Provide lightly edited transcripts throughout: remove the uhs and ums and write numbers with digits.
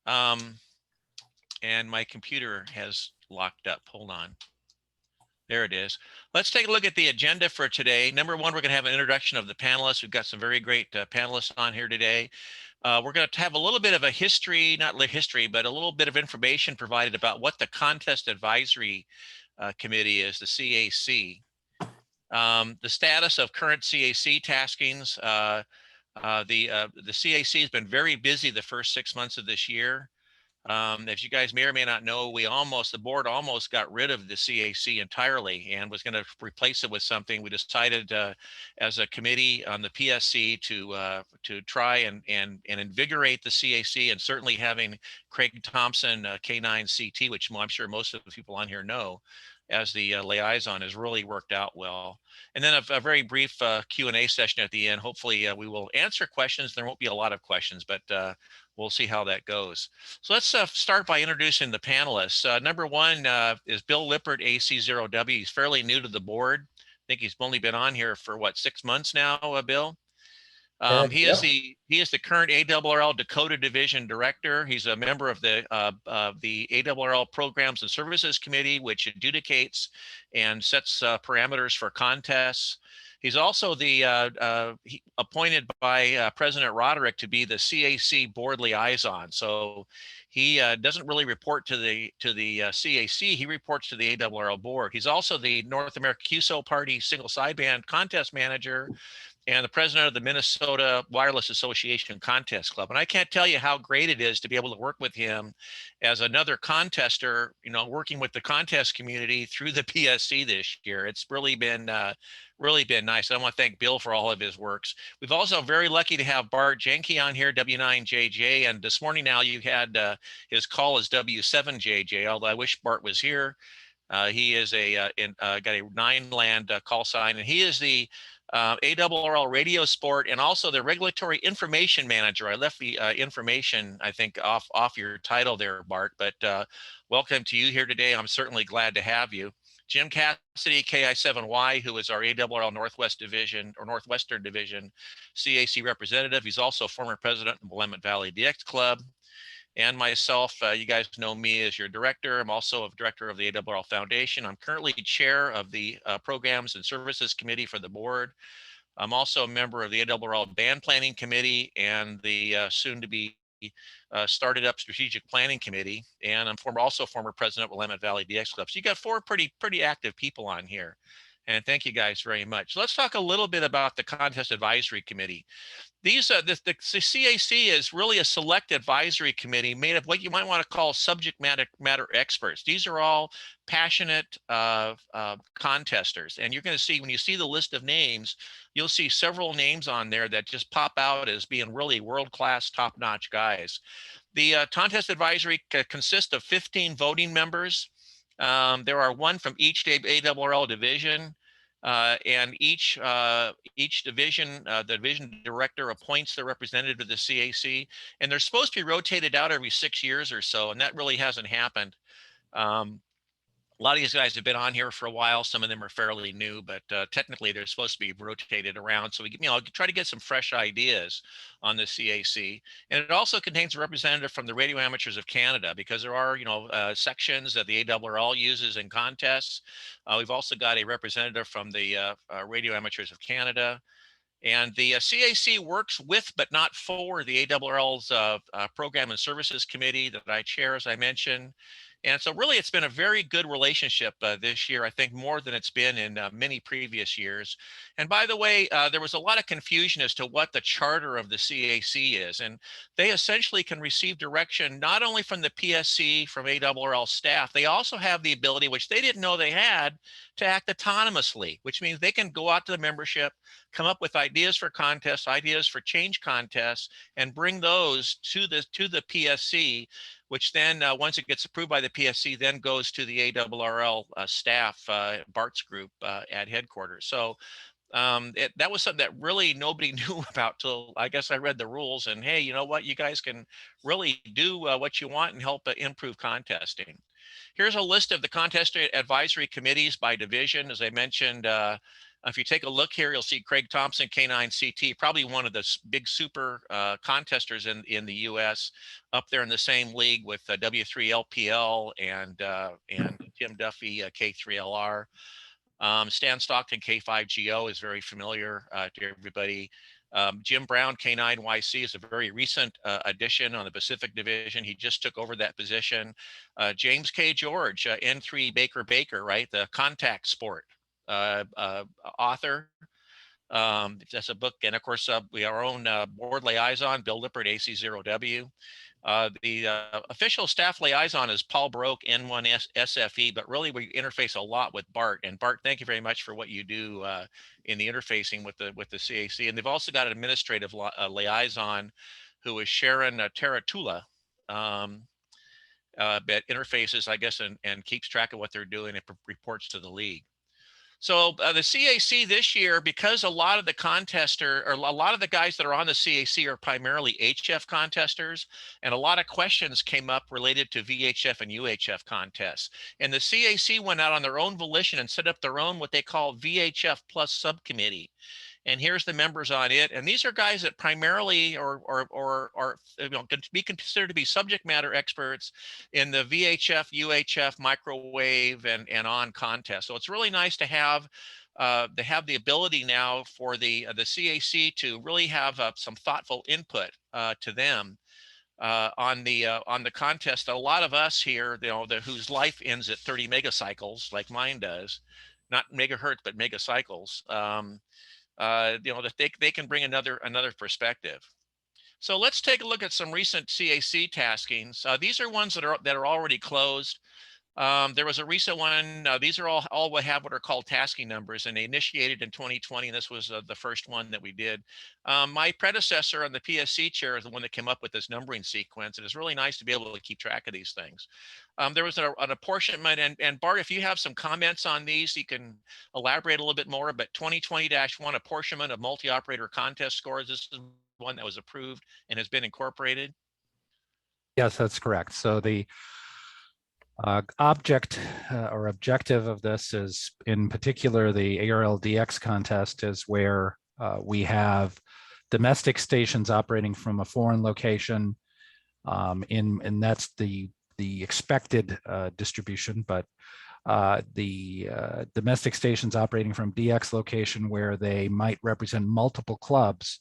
And my computer has locked up. Hold on. There it is. Let's take a look at the agenda for today. Number one, we're going to have an introduction of the panelists. We've got some very great panelists on here today. We're going to have a little bit of a history, not history, but a little bit of information provided about what the Contest Advisory Committee is, the CAC. The status of current CAC taskings. The CAC has been very busy the first 6 months of this year. As you guys may or may not know, the board almost got rid of the CAC entirely and was going to replace it with something. We decided as a committee on the PSC to try and invigorate the CAC, and certainly having Craig Thompson, K9CT, which I'm sure most of the people on here know, as the liaison has really worked out well. And then a very brief Q&A session at the end. Hopefully we will answer questions. There won't be a lot of questions, but we'll see how that goes. So let's start by introducing the panelists. Number one is Bill Lippert, AC0W. He's fairly new to the board. I think he's only been on here for what, 6 months now, Bill? He is the current ARRL Dakota Division Director. He's a member of the ARRL Programs and Services Committee, which adjudicates and sets parameters for contests. He's also appointed by President Roderick to be the CAC board liaison. So he doesn't really report to the CAC. He reports to the ARRL board. He's also the North America QSO Party single sideband contest manager and the president of the Minnesota Wireless Association Contest Club. And I can't tell you how great it is to be able to work with him as another contester, working with the contest community through the PSC this year. It's really been nice. I want to thank Bill for all of his works. We've also very lucky to have Bart Jahnke on here, W9JJ. And this morning now you had his call as W7JJ, although I wish Bart was here. He is got a 9-land call sign, and he is the ARRL Radiosport and also the Regulatory Information Manager. I left the information, I think, off your title there, Bart, but welcome to you here today. I'm certainly glad to have you. Jim Cassidy, KI7Y, who is our ARRL Northwest Division or Northwestern Division CAC representative. He's also former president of Willamette Valley DX Club. And myself, you guys know me as your director. I'm also a director of the ARRL Foundation. I'm currently chair of the Programs and Services Committee for the board. I'm also a member of the ARRL Band Planning Committee and the soon-to-be started up Strategic Planning Committee. And I'm also former president of Willamette Valley DX Club. So you got 4 pretty active people on here. And thank you guys very much. Let's talk a little bit about the Contest Advisory Committee. The CAC is really a select advisory committee made of what you might want to call subject matter experts. These are all passionate contesters. And you're going to see, when you see the list of names, you'll see several names on there that just pop out as being really world-class, top-notch guys. The Contest Advisory consists of 15 voting members. There are 1 from each ARRL division. And each division, the division director appoints the representative to the CAC, and they're supposed to be rotated out every 6 years or so, and that really hasn't happened. A lot of these guys have been on here for a while. Some of them are fairly new, but technically they're supposed to be rotated around. So we try to get some fresh ideas on the CAC. And it also contains a representative from the Radio Amateurs of Canada, because there are sections that the ARRL uses in contests. We've also got a representative from the Radio Amateurs of Canada. And the CAC works with, but not for, the ARRL's Program and Services Committee that I chair, as I mentioned. And so really, it's been a very good relationship this year, I think, more than it's been in many previous years. And by the way, there was a lot of confusion as to what the charter of the CAC is. And they essentially can receive direction not only from the PSC, from ARRL staff, they also have the ability, which they didn't know they had, to act autonomously, which means they can go out to the membership, come up with ideas for contests, ideas for change contests, and bring those to the PSC, which then once it gets approved by the PSC, then goes to the ARRL staff, Bart's group at headquarters. So that was something that really nobody knew about till I guess I read the rules, and hey, you know what, you guys can really do what you want and help improve contesting. Here's a list of the contest advisory committees by division. As I mentioned, If you take a look here, you'll see Craig Thompson, K9CT, probably one of the big super contesters in the U.S., up there in the same league with W3LPL and Tim Duffy, K3LR. Stan Stockton, K5GO, is very familiar to everybody. Jim Brown, K9YC, is a very recent addition on the Pacific Division. He just took over that position. James K. George, N3 Baker, right? The contact sport author. That's a book. And of course, we have our own board liaison, Bill Lippert, AC0W. The official staff liaison is Paul Baroque, N1SFE, but really we interface a lot with Bart. And Bart, thank you very much for what you do in the interfacing with the CAC. And they've also got an administrative liaison who is Sharon Taratula, that interfaces, I guess, and keeps track of what they're doing and reports to the league. So the CAC this year, because a lot of the contester, or a lot of the guys that are on the CAC are primarily HF contesters, and a lot of questions came up related to VHF and UHF contests. And the CAC went out on their own volition and set up their own what they call VHF Plus subcommittee. And here's the members on it. And these are guys that primarily are can be considered to be subject matter experts in the VHF, UHF, microwave, and on contest. So it's really nice to have the ability now for the CAC to really have some thoughtful input to them on the contest. A lot of us here, whose life ends at 30 megacycles, like mine does, not megahertz but megacycles. That they can bring another perspective. So let's take a look at some recent CAC taskings. These are ones that are already closed. There was a recent one. These are all what are called tasking numbers, and they initiated in 2020. And this was the first one that we did. My predecessor on the PSC chair is the one that came up with this numbering sequence, and it's really nice to be able to keep track of these things. There was an apportionment, and Bart, if you have some comments on these, you can elaborate a little bit more. But 2020-1 apportionment of multi-operator contest scores. This is one that was approved and has been incorporated. Yes, that's correct. So the object or objective of this is, in particular, the ARRL DX contest is where we have domestic stations operating from a foreign location, and that's the expected distribution, but the domestic stations operating from DX location where they might represent multiple clubs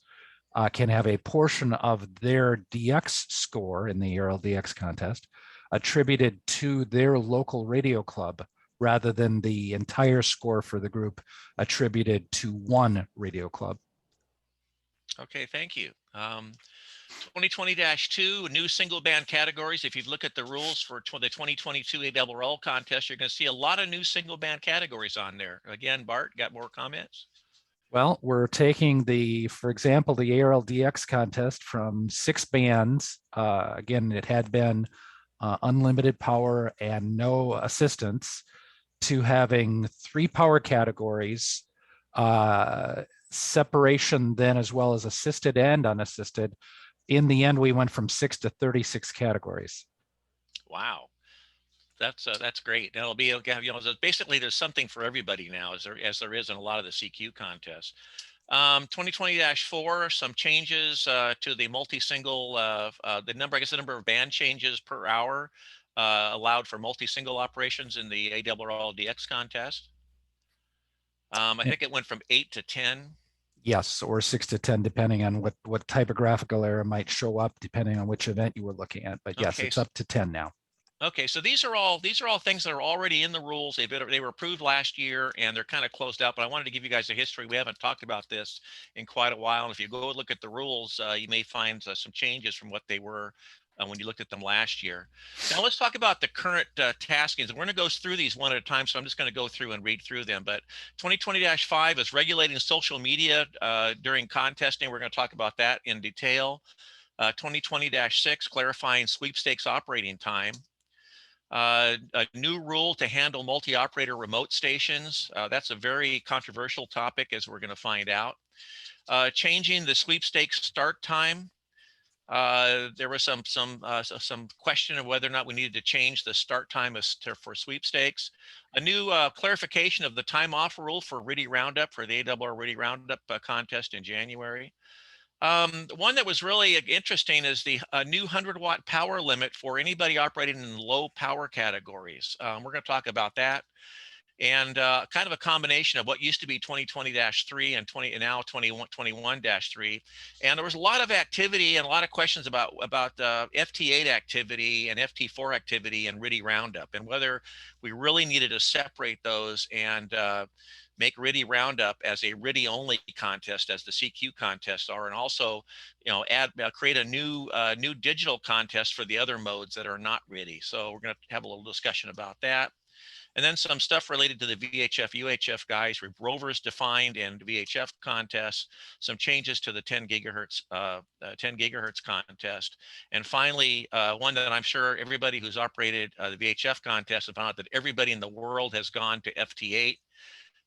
can have a portion of their DX score in the ARRL DX contest attributed to their local radio club rather than the entire score for the group attributed to one radio club. Okay, thank you. 2020-2, new single band categories. If you look at the rules for the 2022 ARRL contest, you're going to see a lot of new single band categories on there. Again, Bart, got more comments? Well, we're taking for example, the ARRL DX contest from 6 bands. Again, it had been unlimited power and no assistance, to having 3 power categories, separation then as well as assisted and unassisted. In the end, we went from 6 to 36 categories. Wow. That's great. And it'll be, basically there's something for everybody now, as there is in a lot of the CQ contests. 2020-4, some changes to the multi-single, the number of band changes per hour allowed for multi-single operations in the ARRL DX contest. I think it went from 8 to 10. Yes, or 6 to 10, depending on what typographical error might show up, depending on which event you were looking at. But yes, it's up to 10 now. Okay, so these are all things that are already in the rules. They were approved last year and they're kind of closed out. But I wanted to give you guys a history. We haven't talked about this in quite a while. And if you go look at the rules, you may find some changes from what they were when you looked at them last year. Now let's talk about the current taskings. We're going to go through these one at a time, so I'm just going to go through and read through them. But 2020-5 is regulating social media during contesting. We're going to talk about that in detail. 2020-6, clarifying sweepstakes operating time. A new rule to handle multi-operator remote stations. That's a very controversial topic, as we're going to find out. Changing the sweepstakes start time. there was some question of whether or not we needed to change the start time for sweepstakes. A new clarification of the time off rule for RIDI Roundup, for the ARRL RIDI Roundup contest in January. One that was really interesting is the new 100-watt power limit for anybody operating in low power categories. We're going to talk about that, and kind of a combination of what used to be 2020-3 and now 2121-3. And there was a lot of activity and a lot of questions about FT8 activity and FT4 activity and RIDI Roundup, and whether we really needed to separate those and make RIDI Roundup as a RIDI only contest, as the CQ contests are, and also, create a new digital contest for the other modes that are not RIDI. So we're going to have a little discussion about that. And then some stuff related to the VHF, UHF guys, rovers defined and VHF contests, some changes to the 10 gigahertz contest. And finally, one that I'm sure everybody who's operated the VHF contest have found out that everybody in the world has gone to FT8,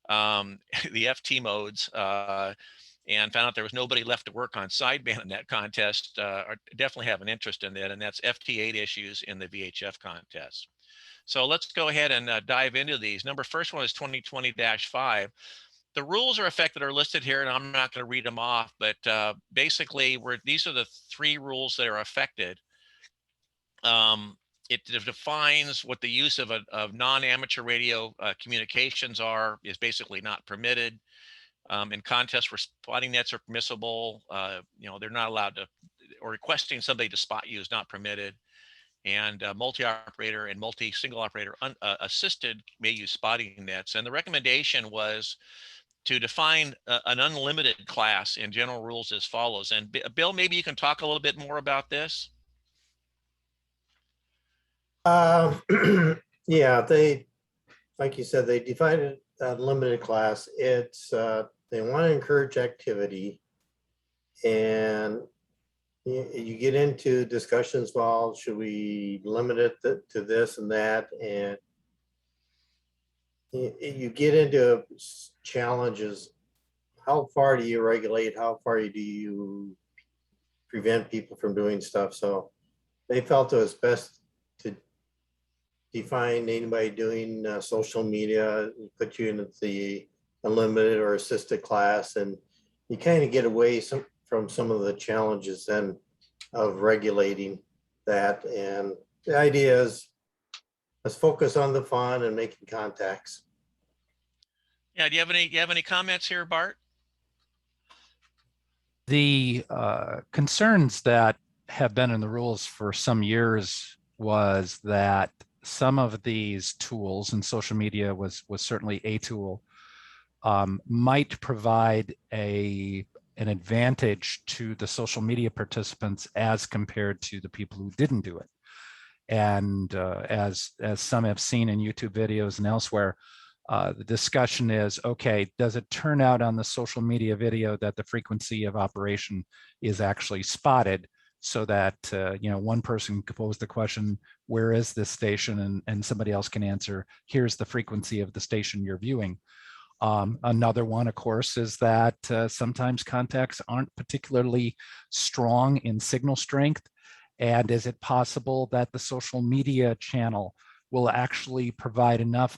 the FT modes, and found out there was nobody left to work on sideband in that contest. Definitely have an interest in that, and that's FT8 issues in the VHF contest. So let's go ahead and dive into these. First one is 2020-5. The rules are listed here, and I'm not going to read them off, but basically these are the 3 rules that are affected. It defines what the use of non-amateur radio communications is basically not permitted. In contests where spotting nets are permissible, they're not allowed to, or requesting somebody to spot you is not permitted. And multi-operator and single operator assisted may use spotting nets. And the recommendation was to define an unlimited class in general rules as follows. And Bill, maybe you can talk a little bit more about this. Yeah, like you said, they defined a limited class. It's they want to encourage activity, and you get into discussions. Well, should we limit it to this and that? And you get into challenges. How far do you regulate? How far do you prevent people from doing stuff? So they felt it was best to define anybody doing social media, put you in the unlimited or assisted class, and you kind of get away from some of the challenges then of regulating that. And the idea is, let's focus on the fun and making contacts. Yeah, do you have any comments here, Bart? The concerns that have been in the rules for some years was that some of these tools, and social media was certainly a tool, might provide an advantage to the social media participants as compared to the people who didn't do it. And as some have seen in YouTube videos and elsewhere, the discussion is, okay, does it turn out on the social media video that the frequency of operation is actually spotted, so that one person can pose the question, where is this station? And somebody else can answer, here's the frequency of the station you're viewing. Another one, of course, is that sometimes contacts aren't particularly strong in signal strength. And is it possible that the social media channel will actually provide enough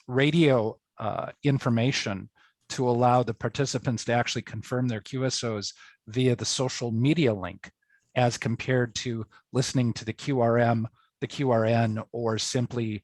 radio information to allow the participants to actually confirm their QSOs via the social media link, as compared to listening to the QRM, the QRN, or simply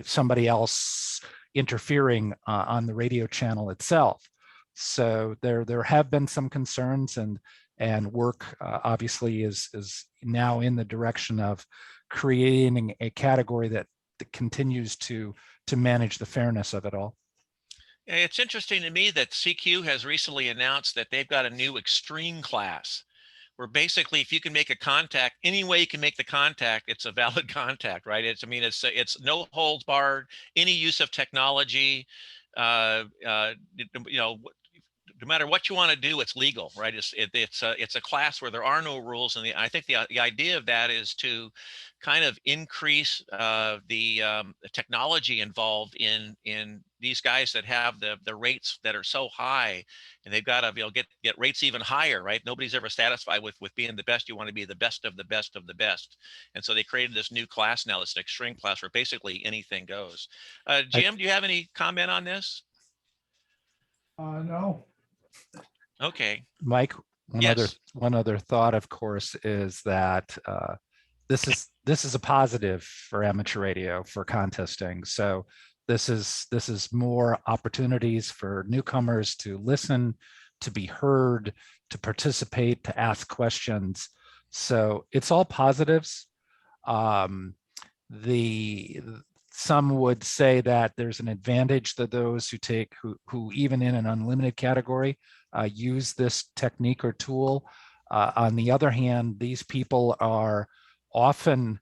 somebody else interfering on the radio channel itself. So there have been some concerns, and work obviously is now in the direction of creating a category that continues to manage the fairness of it all. It's interesting to me that CQ has recently announced that they've got a new extreme class, where basically if you can make a contact, any way you can make the contact, it's a valid contact, right? It's no holds barred, any use of technology, no matter what you want to do, it's legal, right? It's a class where there are no rules, and I think the idea of that is to kind of increase the technology involved in these guys that have the rates that are so high, and they've got to get rates even higher, right? Nobody's ever satisfied with being the best. You want to be the best of the best of the best, and so they created this new class now. It's an extreme class where basically anything goes. Jim, do you have any comment on this? No. Okay. Mike, Yes. one other thought, of course, is that this is a positive for amateur radio for contesting. So this is more opportunities for newcomers to listen, to be heard, to participate, to ask questions. So it's all positives. Some would say that there's an advantage to those who even in an unlimited category use this technique or tool. On the other hand, these people are often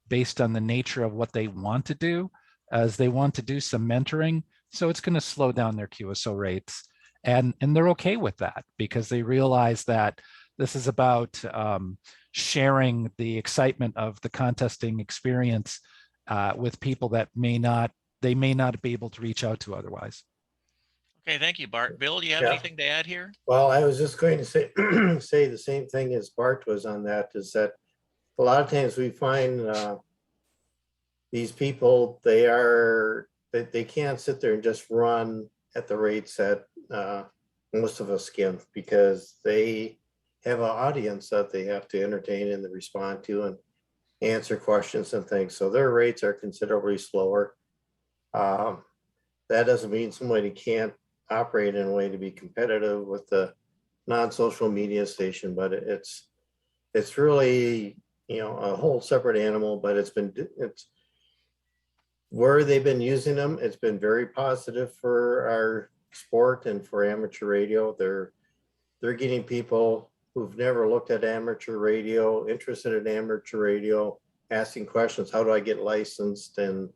based on the nature of what they want to do, as they want to do some mentoring. So it's going to slow down their QSO rates. And they're okay with that because they realize that this is about sharing the excitement of the contesting experience with people that they may not be able to reach out to otherwise. Okay, thank you, Bart. Bill, do you have Yeah. anything to add here? Well, I was just going to say, say the same thing as Bart was on that, is that a lot of times we find these people, they can't sit there and just run at the rates that most of us give, because they have an audience that they have to entertain and respond to and answer questions and things. So their rates are considerably slower. That doesn't mean somebody can't operate in a way to be competitive with the non-social media station, but it's really, a whole separate animal. But it's where they've been using them, it's been very positive for our sport and for amateur radio. They're getting people who've never looked at amateur radio, interested in amateur radio, asking questions. How do I get licensed? And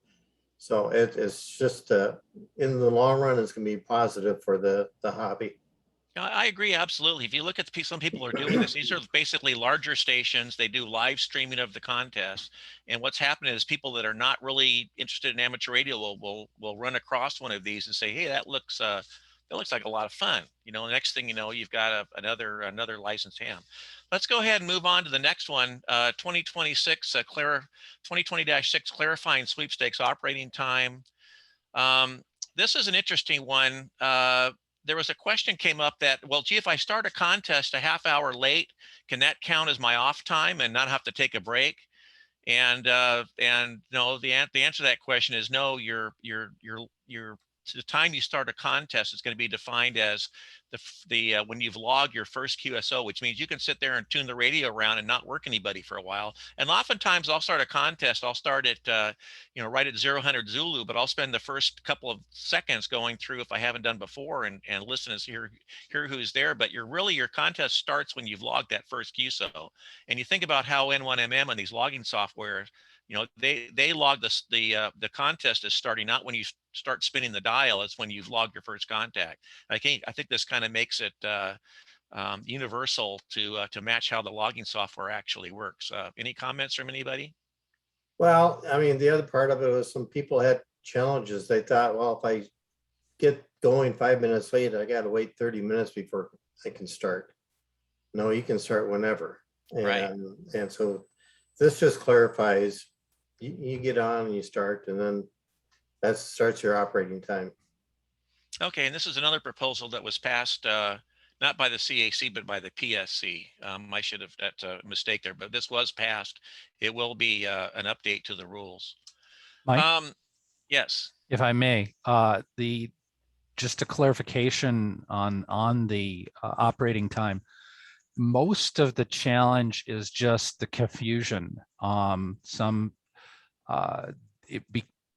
so it's just in the long run, it's going to be positive for the hobby. I agree, absolutely. If you look at some people are doing this, these are basically larger stations. They do live streaming of the contest. And what's happening is people that are not really interested in amateur radio will run across one of these and say, hey, that looks like a lot of fun. The next thing you know, you've got another licensed ham. Let's go ahead and move on to the next one. 2020-6 clarifying sweepstakes operating time. This is an interesting one. There was a question came up that, well, gee, if I start a contest a half hour late, can that count as my off time and not have to take a break? And no, the answer to that question is no. The time you start a contest is going to be defined as when you've logged your first QSO, which means you can sit there and tune the radio around and not work anybody for a while. And oftentimes I'll start a contest. I'll start at right at 0 Zulu, but I'll spend the first couple of seconds going through, if I haven't done before, and listen and hear who's there. But your contest starts when you've logged that first QSO. And you think about how N1MM and these logging software, they log the contest is starting not when you start spinning the dial. It's when you've logged your first contact. I think this kind of makes it universal to match how the logging software actually works. Any comments from anybody? Well, I mean, the other part of it was some people had challenges. They thought, well, if I get going 5 minutes late, I got to wait 30 minutes before I can start. No, you can start whenever. Right. And so this just clarifies, you get on and you start, and then that starts your operating time. Okay, and this is another proposal that was passed not by the CAC but by the PSC. I should have, that's a mistake there, but this was passed. It will be an update to the rules. Mike? Yes. If I may, just a clarification on the operating time. Most of the challenge is just the confusion.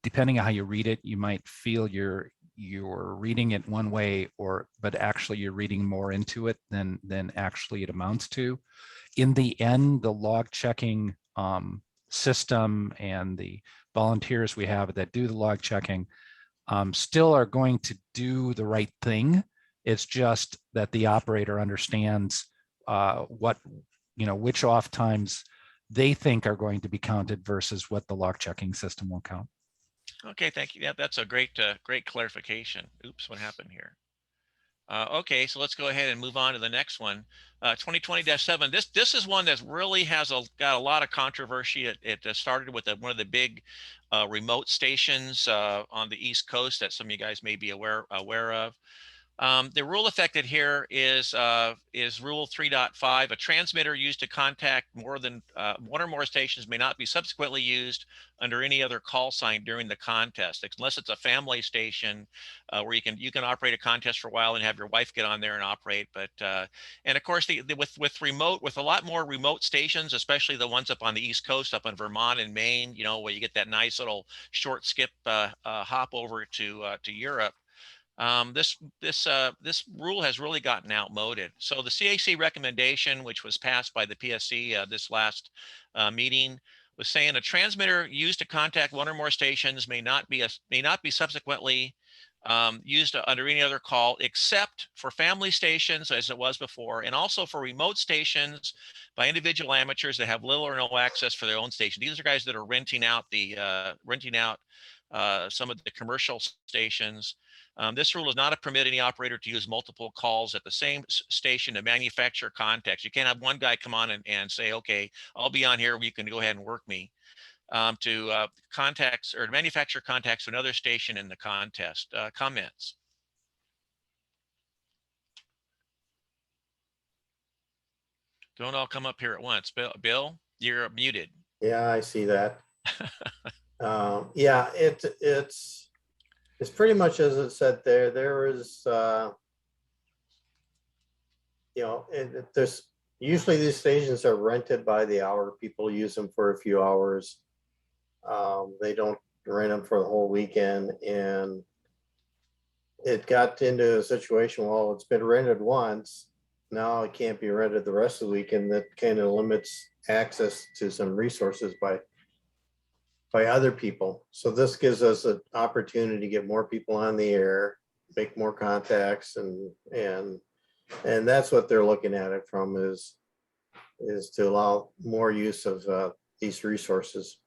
Depending on how you read it, you might feel you're reading it one way, but actually you're reading more into it than actually it amounts to. In the end, the log checking system and the volunteers we have that do the log checking still are going to do the right thing. It's just that the operator understands which off times they think are going to be counted versus what the lock checking system will count. Okay, thank you. Yeah, that's a great clarification. Oops, what happened here? Okay, so let's go ahead and move on to the next one. 2020-7. This is one that really has got a lot of controversy. It started with one of the big remote stations on the East Coast that some of you guys may be aware of. The rule affected here is Rule 3.5. A transmitter used to contact more than one or more stations may not be subsequently used under any other call sign during the contest, unless it's a family station where you can operate a contest for a while and have your wife get on there and operate. But and of course, with a lot more remote stations, especially the ones up on the East Coast, up in Vermont and Maine, where you get that nice little short skip hop over to Europe. This rule has really gotten outmoded. So the CAC recommendation, which was passed by the PSC this last meeting, was saying a transmitter used to contact one or more stations may not be subsequently used under any other call except for family stations, as it was before, and also for remote stations by individual amateurs that have little or no access for their own station. These are guys that are renting out some of the commercial stations. This rule does not permit any operator to use multiple calls at the same station to manufacture contacts. You can't have one guy come on and say, okay, I'll be on here, you can go ahead and work me. To contacts or manufacture contacts to another station in the contest. Comments? Don't all come up here at once. Bill, you're muted. Yeah, I see that. Yeah, it's pretty much as it said there. There is, there's usually these stations are rented by the hour. People use them for a few hours. They don't rent them for the whole weekend, and it got into a situation. Well, it's been rented once. Now it can't be rented the rest of the weekend. That kind of limits access to some resources by other people. So this gives us an opportunity to get more people on the air, make more contacts, and that's what they're looking at it from is to allow more use of these resources.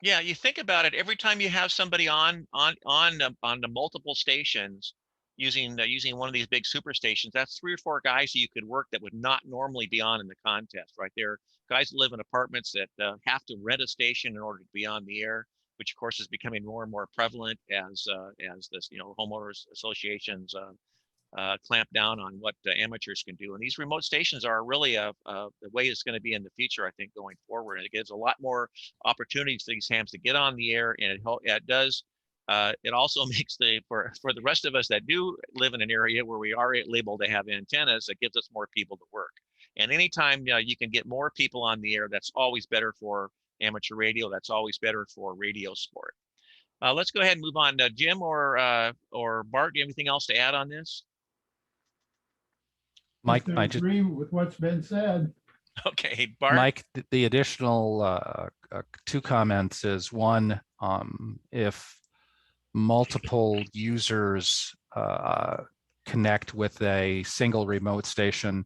Yeah, you think about it. Every time you have somebody on the multiple stations using one of these big super stations, that's 3 or 4 guys that you could work that would not normally be on in the contest, right? There guys that live in apartments that have to rent a station in order to be on the air, which of course is becoming more and more prevalent as this homeowners associations clamp down on what amateurs can do. And these remote stations are really the way it's going to be in the future, I think, going forward. And it gives a lot more opportunities for these hams to get on the air, and it does. It also makes for the rest of us that do live in an area where we are labeled to have antennas, it gives us more people to work. And anytime you can get more people on the air, that's always better for amateur radio. That's always better for radio sport. Let's go ahead and move on. Jim or Bart, do you have anything else to add on this? Mike, I agree with what's been said. Okay, Bart. Mike, the additional 2 comments is one, if multiple users connect with a single remote station,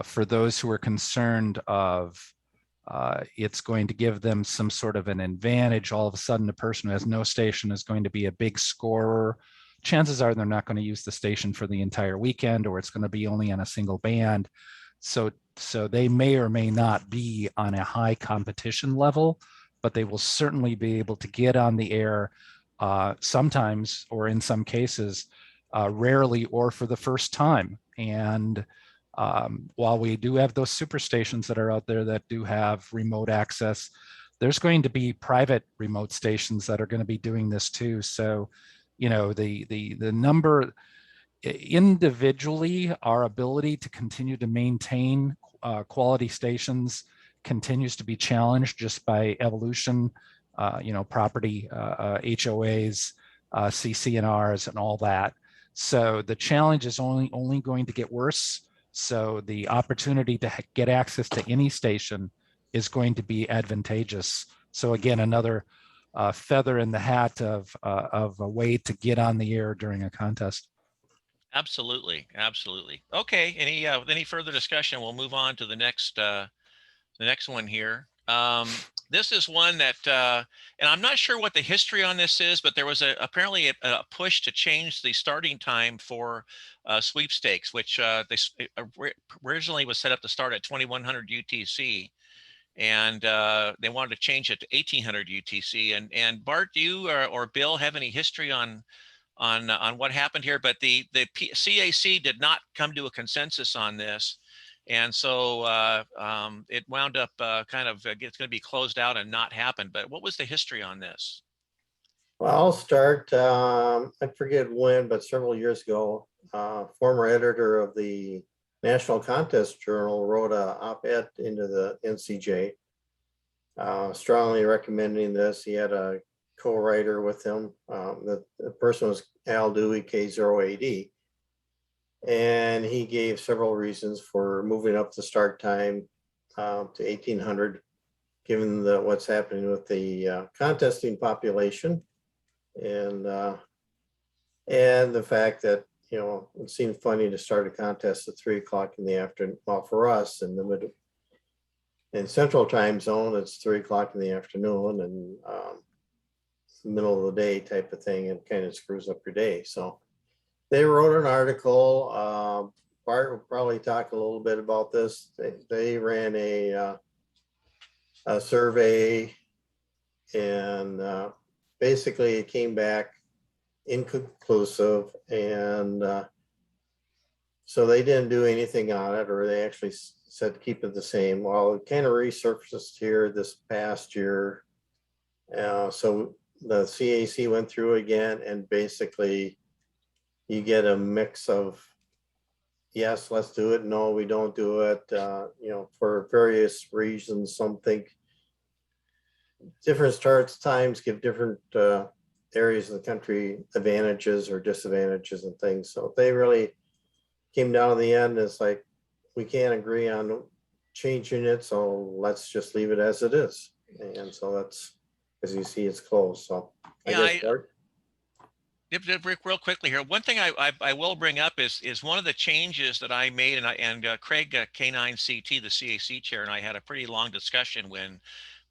for those who are concerned of it's going to give them some sort of an advantage, all of a sudden a person who has no station is going to be a big scorer. Chances are they're not going to use the station for the entire weekend, or it's going to be only on a single band. So they may or may not be on a high competition level, but they will certainly be able to get on the air sometimes, or in some cases, rarely or for the first time. And while we do have those super stations that are out there that do have remote access, there's going to be private remote stations that are going to be doing this too. So the number individually, our ability to continue to maintain quality stations continues to be challenged just by evolution, property, HOAs, CC&Rs and all that. So the challenge is only going to get worse. So the opportunity to get access to any station is going to be advantageous. So again, another feather in the hat of a way to get on the air during a contest. Absolutely, absolutely. Okay, any further discussion? We'll move on to the next one here. This is one that, and I'm not sure what the history on this is, but there was apparently a push to change the starting time for sweepstakes, which originally was set up to start at 2100 UTC, and they wanted to change it to 1800 UTC. And Bart, do you or Bill have any history on what happened here? But the CAC did not come to a consensus on this. And so it wound up kind of, it's going to be closed out and not happen. But what was the history on this? Well, I'll start. I forget when, but several years ago, former editor of the National Contest Journal wrote a op-ed into the NCJ, strongly recommending this. He had a co-writer with him. The person was Al Dewey, K0AD. And he gave several reasons for moving up the start time to 1800, given what's happening with the contesting population, and the fact that, you know, it seemed funny to start a contest at 3 o'clock in the afternoon. Well, for us in Central Time Zone, it's 3 o'clock in the afternoon, and middle of the day type of thing, and kind of screws up your day. So they wrote an article. Bart will probably talk a little bit about this. They ran a survey, and basically it came back inconclusive, and so they didn't do anything on it, or they actually said keep it the same. Well, it kind of resurfaced here this past year. So the CAC went through again, and basically you get a mix of, yes, let's do it. No, we don't do it. You know, for various reasons. Some think different start times give different areas of the country advantages or disadvantages and things. So if they really came down to the end, it's like, we can't agree on changing it, so let's just leave it as it is. And so that's, as you see, it's closed. So Rick, real quickly here. One thing I will bring up is one of the changes that I made, and Craig K9CT, the CAC chair, and I had a pretty long discussion when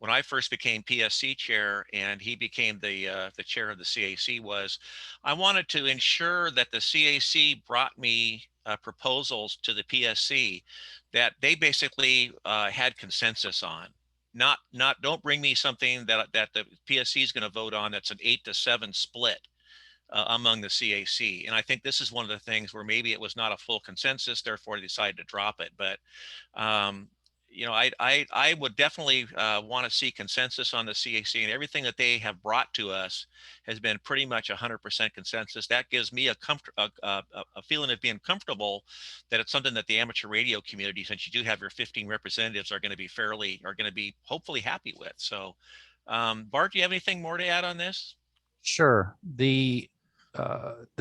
I first became PSC chair and he became the chair of the CAC. Was I wanted to ensure that the CAC brought me proposals to the PSC that they basically had consensus on. Not don't bring me something that the PSC is going to vote on that's an 8-7 split among the CAC. And I think this is one of the things where maybe it was not a full consensus, therefore they decided to drop it. But you know, I would definitely want to see consensus on the CAC, and everything that they have brought to us has been pretty much 100% consensus. That gives me a feeling of being comfortable that it's something that the amateur radio community, since you do have your 15 representatives, are going to be hopefully happy with. So, Bart, do you have anything more to add on this? Sure. The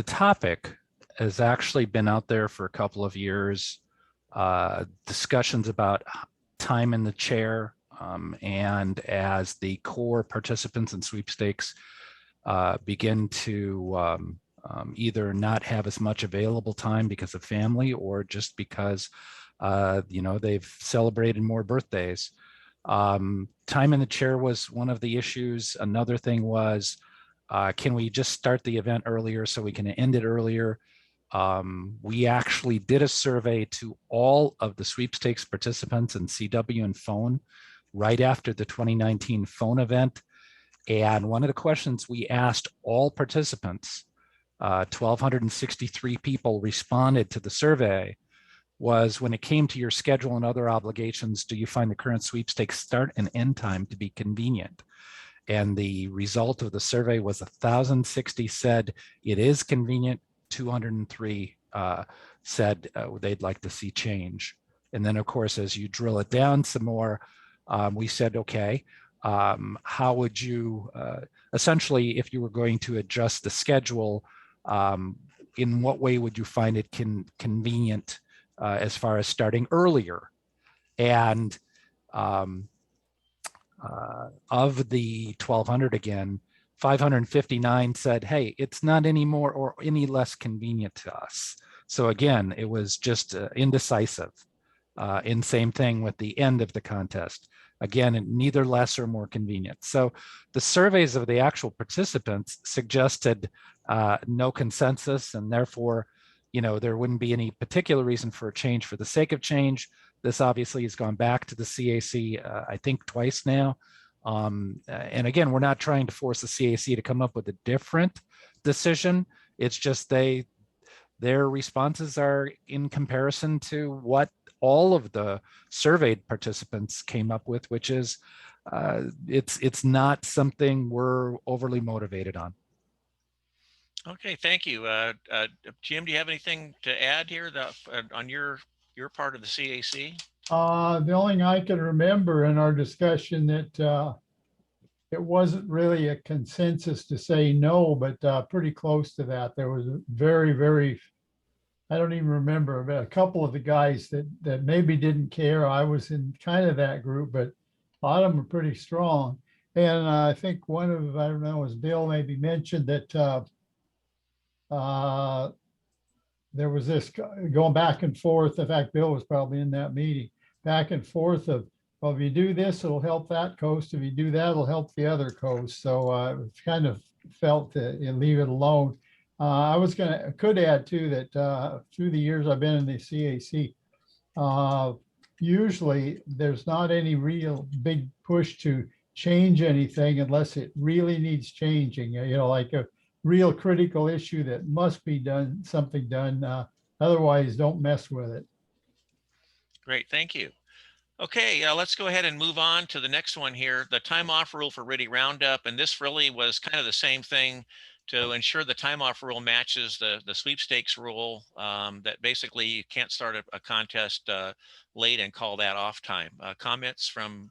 topic has actually been out there for a couple of years. Discussions about time in the chair, and as the core participants in sweepstakes begin to either not have as much available time because of family, or just because you know, they've celebrated more birthdays. Time in the chair was one of the issues. Another thing was, can we just start the event earlier so we can end it earlier? We actually did a survey to all of the sweepstakes participants in CW and phone right after the 2019 phone event. And one of the questions we asked all participants, 1,263 people responded to the survey, was, when it came to your schedule and other obligations, do you find the current sweepstakes start and end time to be convenient? And the result of the survey was 1,060 said it is convenient, 203 said they'd like to see change. And then, of course, as you drill it down some more, we said, okay, how would you, essentially, if you were going to adjust the schedule, in what way would you find it convenient as far as starting earlier? And of the 1,200 again, 559 said, hey, it's not any more or any less convenient to us. So again, it was just indecisive. And same thing with the end of the contest. Again, neither less or more convenient. So the surveys of the actual participants suggested no consensus, and therefore, there wouldn't be any particular reason for a change for the sake of change. This obviously has gone back to the CAC, I think twice now. And again, we're not trying to force the CAC to come up with a different decision. It's just their responses are in comparison to what all of the surveyed participants came up with, which is it's not something we're overly motivated on. Okay, thank you. Jim, do you have anything to add here on your part of the CAC? The only thing I can remember in our discussion that it wasn't really a consensus to say no, but pretty close to that. There was a very, I don't even remember, but a couple of the guys that maybe didn't care. I was in kind of that group, but a lot of them were pretty strong. And I think one of, I don't know, was Bill maybe mentioned that there was this going back and forth. In fact, Bill was probably in that meeting, back and forth of, well, if you do this, it'll help that coast. If you do that, it'll help the other coast. So it's kind of felt to leave it alone. I could add too that through the years I've been in the CAC, usually there's not any real big push to change anything unless it really needs changing, like a real critical issue that must be done, something done. Otherwise, don't mess with it. Great, thank you. Okay, let's go ahead and move on to the next one here, the time off rule for RITI Roundup. And this really was kind of the same thing to ensure the time off rule matches the sweepstakes rule, that basically you can't start a contest late and call that off time. Comments from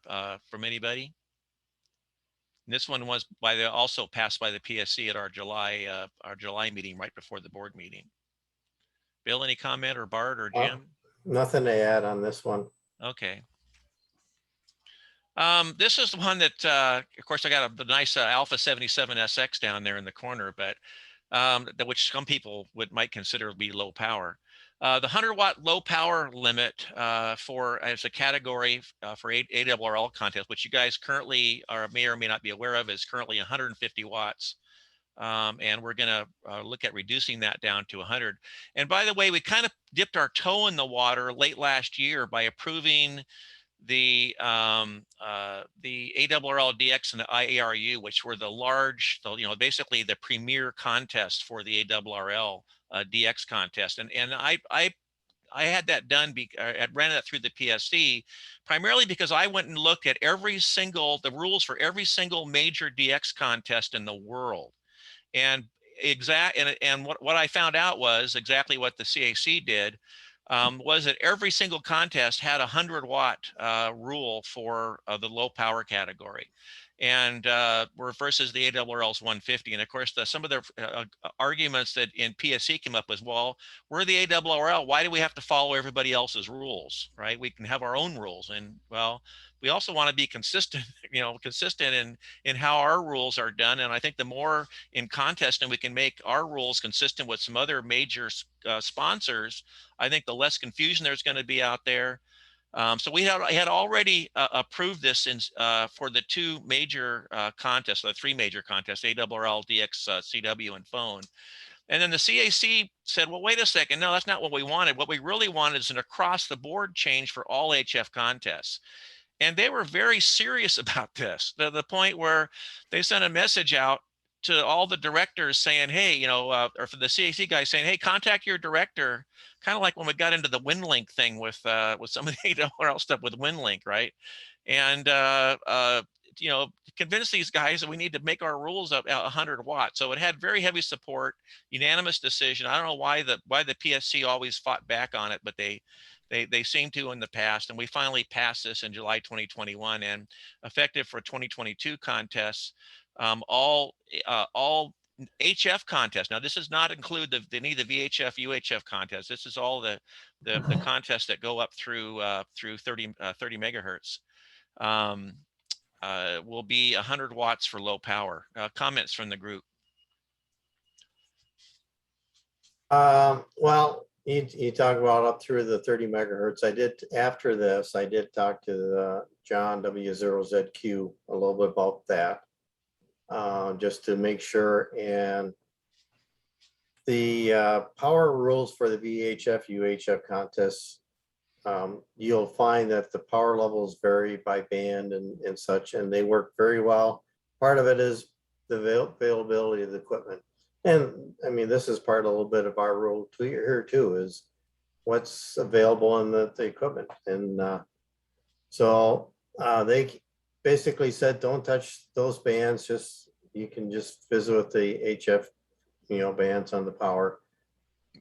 anybody? And this one was also passed by the PSC at our July meeting right before the board meeting. Bill, any comment, or Bart or Jim? Nothing to add on this one. Okay. This is the one that, of course, I got a nice Alpha 77 SX down there in the corner, but which some people might consider to be low power. The 100-watt low power limit as a category for ARRL contest, which you guys currently may or may not be aware of, is currently 150 watts. And we're going to look at reducing that down to 100. And by the way, we kind of dipped our toe in the water late last year by approving the ARRL DX and the IARU, which were the large, basically the premier contest for the ARRL DX contest. And I had that done. I ran that through the PSC primarily because I went and looked at the rules for every single major DX contest in the world. And what I found out was exactly what the CAC did. Was that every single contest had a 100-watt rule for the low power category, and versus the ARRL's 150. And of course, some of the arguments that in PSC came up was, well, we're the ARRL. Why do we have to follow everybody else's rules, right? We can have our own rules. And well, we also want to be consistent, consistent in how our rules are done. And I think the more in contesting we can make our rules consistent with some other major sponsors, I think the less confusion there's going to be out there. So we had already approved this for the two major contests, the three major contests, ARRL, DX, CW, and phone. And then the CAC said, well, wait a second. No, that's not what we wanted. What we really wanted is an across-the-board change for all HF contests. And they were very serious about this, to the point where they sent a message out to all the directors saying, hey, or for the CAC guys saying, hey, contact your director, kind of like when we got into the WinLink thing with some of the ARRL stuff with WinLink, right? And, convince these guys that we need to make our rules up 100 watts. So it had very heavy support, unanimous decision. I don't know why the PSC always fought back on it, but they seem to in the past. And we finally passed this in July 2021, and effective for 2022 contests. All HF contests. Now, this does not include any of the VHF, UHF contests. This is all the contests that go up through 30 megahertz. Will be 100 watts for low power. Comments from the group? Well, You talk about up through the 30 megahertz. After this, I did talk to the John W0ZQ a little bit about that, just to make sure. And the power rules for the VHF, UHF contests, you'll find that the power levels vary by band and such, and they work very well. Part of it is the availability of the equipment. And I mean, this is part a little bit of our rule here too, is what's available in the equipment. And so they basically said, don't touch those bands. You can just visit with the HF, bands on the power.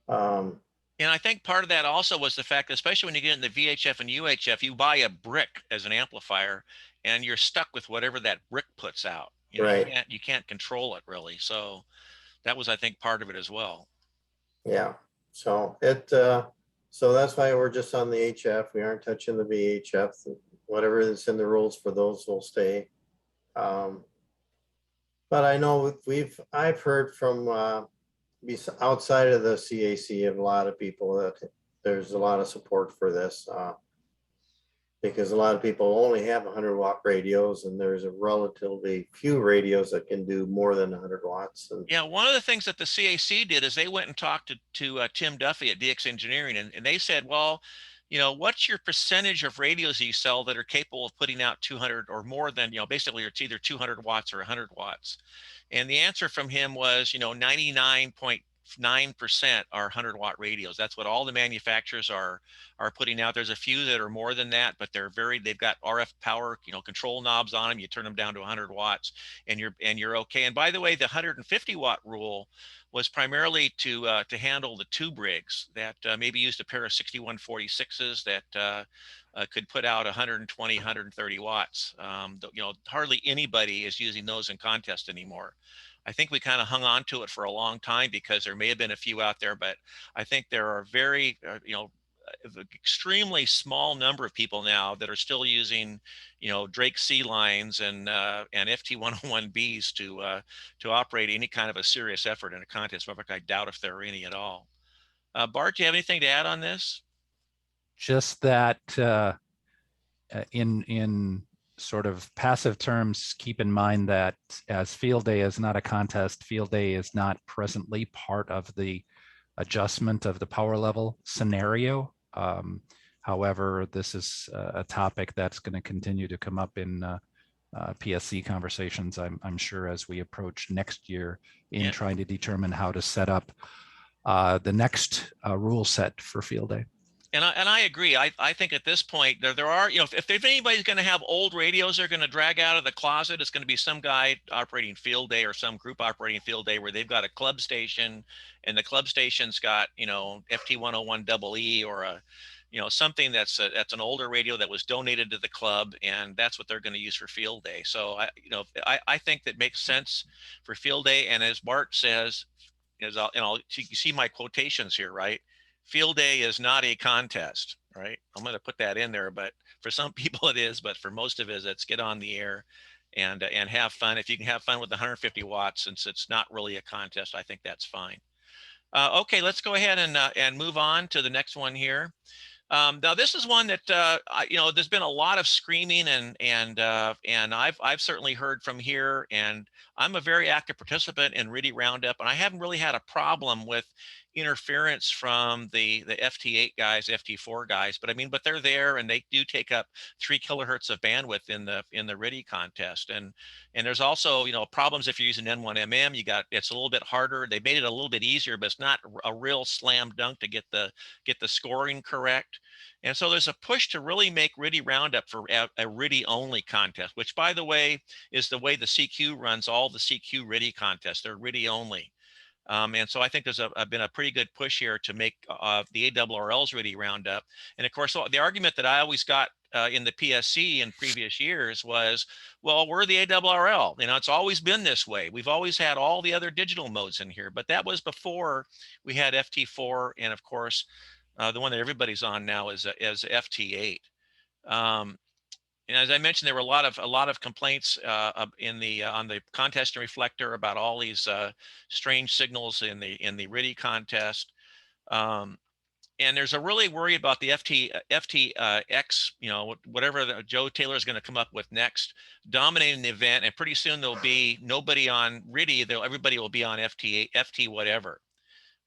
And I think part of that also was the fact that, especially when you get in the VHF and UHF, you buy a brick as an amplifier and you're stuck with whatever that brick puts out. Right. You can't control it really. So that was, I think, part of it as well. Yeah. So so that's why we're just on the HF. We aren't touching the VHF. Whatever is in the rules for those will stay. But I know I've heard from outside of the CAC of a lot of people that there's a lot of support for this, because a lot of people only have 100-watt radios, and there's a relatively few radios that can do more than 100 watts. And yeah, one of the things that the CAC did is they went and talked to Tim Duffy at DX Engineering, and they said, well, what's your percentage of radios you sell that are capable of putting out 200 or more than, basically it's either 200 watts or 100 watts. And the answer from him was, 99.9% are 100-watt radios. That's what all the manufacturers are putting out. There's a few that are more than that, but they've got RF power, control knobs on them. You turn them down to 100 watts and you're okay. And by the way, the 150-watt rule was primarily to handle the tube rigs that maybe used a pair of 6146s that could put out 120, 130 watts. Hardly anybody is using those in contest anymore. I think we kind of hung on to it for a long time because there may have been a few out there, but I think there are very, extremely small number of people now that are still using, Drake C lines and FT101Bs to operate any kind of a serious effort in a contest. In fact, I doubt if there are any at all. Bart, do you have anything to add on this? Just that in sort of passive terms, keep in mind that as field day is not a contest, field day is not presently part of the adjustment of the power level scenario. However, this is a topic that's going to continue to come up in PSC conversations, I'm sure, as we approach next year in trying to determine how to set up the next rule set for field day. And I agree. I think at this point there are, if anybody's going to have old radios they're going to drag out of the closet, it's going to be some guy operating field day or some group operating field day where they've got a club station and the club station's got, FT101EE or a, something that's an older radio that was donated to the club, and that's what they're going to use for field day. So I think that makes sense for field day. And as Bart says, you see my quotations here, right? Field day is not a contest, right? I'm going to put that in there, but for some people it is, but for most of it, it's get on the air and have fun. If you can have fun with the 150 watts, since it's not really a contest, I think that's fine. Okay, let's go ahead and move on to the next one here. Now this is one that there's been a lot of screaming and I've certainly heard from here, and I'm a very active participant in RIDI Roundup, and I haven't really had a problem with interference from the FT8 guys, FT4 guys, but they're there and they do take up 3 kilohertz of bandwidth in the RIDI contest, and there's also problems if you're using N1MM. It's a little bit harder. They made it a little bit easier, but it's not a real slam dunk to get the scoring correct. And so there's a push to really make RIDI Roundup for a RIDI only contest, which, by the way, is the way the CQ runs all the CQ RIDI contests. They're RIDI only. And so I think there's been a pretty good push here to make the ARRL's RIDI Roundup. And of course, the argument that I always got in the PSC in previous years was, well, we're the ARRL. It's always been this way. We've always had all the other digital modes in here, but that was before we had FT4, and of course, the one that everybody's on now is FT8. And as I mentioned, there were a lot of complaints on the contest and reflector about all these strange signals in the RIDI contest. And there's a really worry about the FTX, whatever Joe Taylor is going to come up with next, dominating the event. And pretty soon there'll be nobody on RTTY, everybody will be on FT whatever,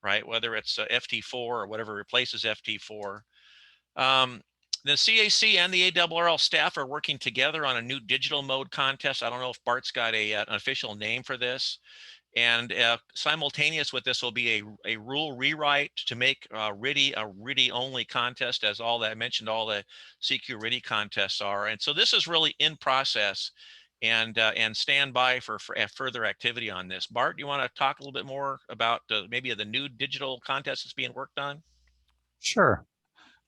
right? Whether it's FT4 or whatever replaces FT4. The CAC and the ARRL staff are working together on a new digital mode contest. I don't know if Bart's got an official name for this. And simultaneous with this will be a rule rewrite to make RTTY a RTTY only contest, as all that I mentioned, all the CQ RTTY contests are. And so this is really in process and stand by for further activity on this. Bart, do you want to talk a little bit more about maybe the new digital contest that's being worked on? Sure.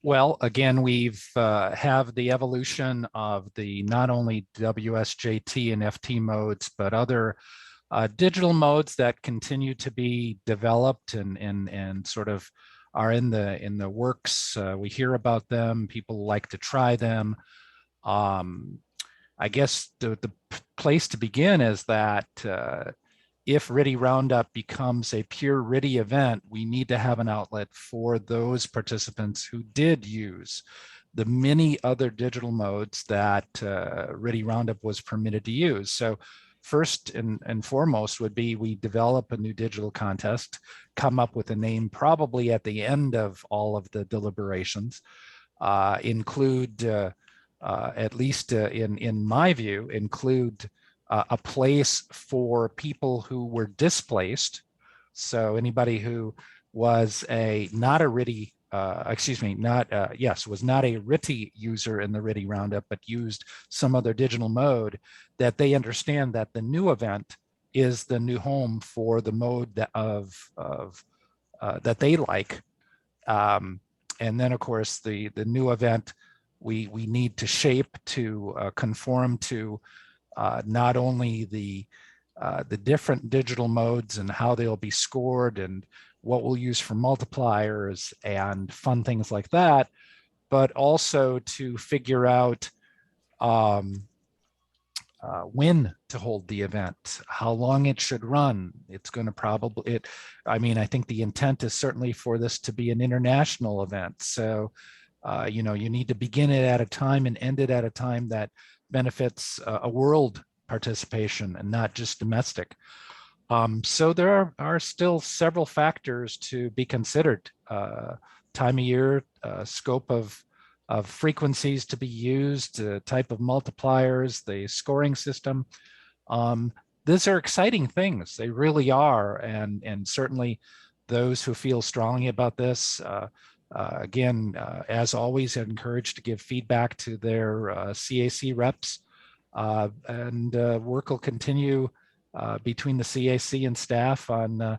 Well, again, we've have the evolution of the not only WSJT and FT modes, but other digital modes that continue to be developed and sort of are in the works. We hear about them. People like to try them. I guess the place to begin is that if RTTY Roundup becomes a pure RTTY event, we need to have an outlet for those participants who did use the many other digital modes that RTTY Roundup was permitted to use. So first and foremost would be we develop a new digital contest, come up with a name probably at the end of all of the deliberations, include, at least in my view, include a place for people who were displaced. So anybody who was not a RTTY, was not a RTTY user in the RTTY Roundup, but used some other digital mode, that they understand that the new event is the new home for the mode that they like. And then, of course, the new event we need to shape to conform to not only the different digital modes and how they'll be scored and what we'll use for multipliers and fun things like that, but also to figure out when to hold the event, how long it should run. It's going to probably, I think the intent is certainly for this to be an international event. So, you need to begin it at a time and end it at a time that benefits a world participation and not just domestic. So there are still several factors to be considered. Time of year, scope of frequencies to be used, type of multipliers, the scoring system. These are exciting things. They really are. And certainly those who feel strongly about this, again, as always, I'm encouraged to give feedback to their CAC reps, and work will continue between the CAC and staff on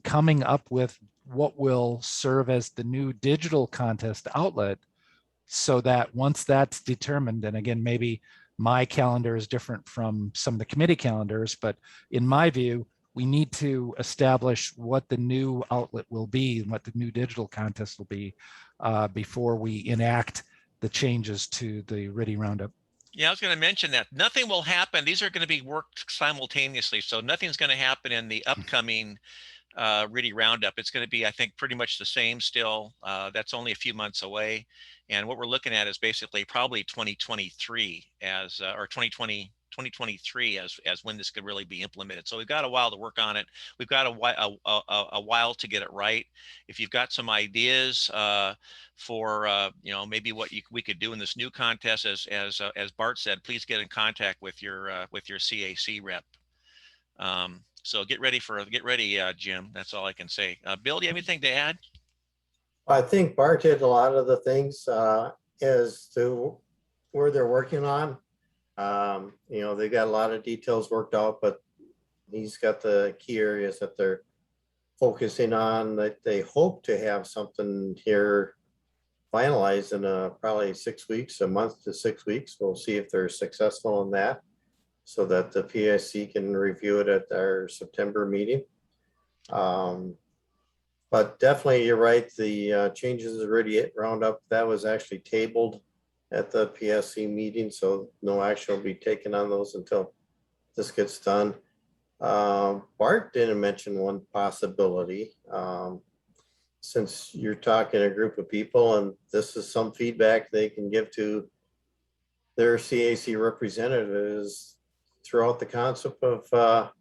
coming up with what will serve as the new digital contest outlet, so that once that's determined, and again, maybe my calendar is different from some of the committee calendars, but in my view, we need to establish what the new outlet will be and what the new digital contest will be before we enact the changes to the RTTY Roundup. Yeah, I was going to mention that nothing will happen. These are going to be worked simultaneously. So nothing's going to happen in the upcoming RTTY Roundup. It's going to be, I think, pretty much the same still. That's only a few months away. And what we're looking at is basically probably 2023 or 2023 as when this could really be implemented. So we've got a while to work on it. We've got a while to get it right. If you've got some ideas for maybe what we could do in this new contest, as Bart said, please get in contact with your CAC rep. So get ready, Jim. That's all I can say. Bill, do you have anything to add? I think Bart did a lot of the things as to where they're working on. They got a lot of details worked out, but he's got the key areas that they're focusing on, that they hope to have something here finalized in probably 6 weeks, a month to 6 weeks. We'll see if they're successful in that, so that the PSC can review it at our September meeting. But definitely, you're right. The changes of RTTY Roundup, that was actually tabled at the PSC meeting, so no action will be taken on those until this gets done. Bart didn't mention one possibility. since you're talking to a group of people and this is some feedback they can give to their CAC representatives throughout the concept of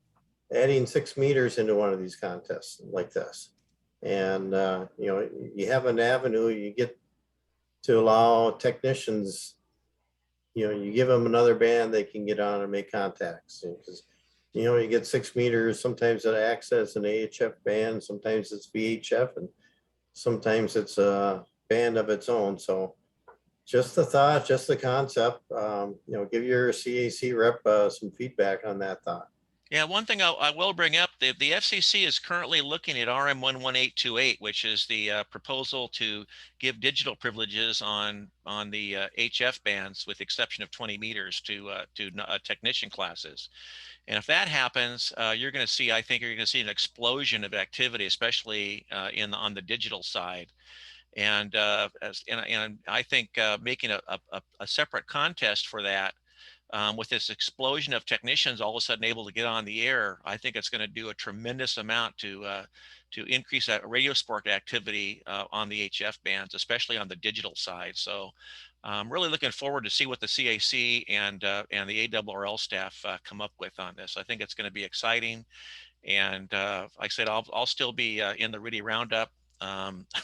adding 6 meters into one of these contests like this. And, you know, you have an avenue, you get to allow technicians, you know, you give them another band they can get on and make contacts. Because, you know, you get 6 meters, sometimes it acts as an AHF band, sometimes it's VHF, and sometimes it's a band of its own. So just the thought, just the concept, you know, give your CAC rep some feedback on that thought. Yeah, one thing I will bring up, the FCC is currently looking at RM 11828, which is the proposal to give digital privileges on the HF bands, with the exception of 20 meters to technician classes. And if that happens, you're going to see, I think you're going to see an explosion of activity, especially on the digital side. And I think making a separate contest for that, with this explosion of technicians all of a sudden able to get on the air, I think it's going to do a tremendous amount to increase that Radiosport activity on the HF bands, especially on the digital side. So I'm really looking forward to see what the CAC and the ARRL staff come up with on this. I think it's going to be exciting. And like I said, I'll still be in the RIDI Roundup.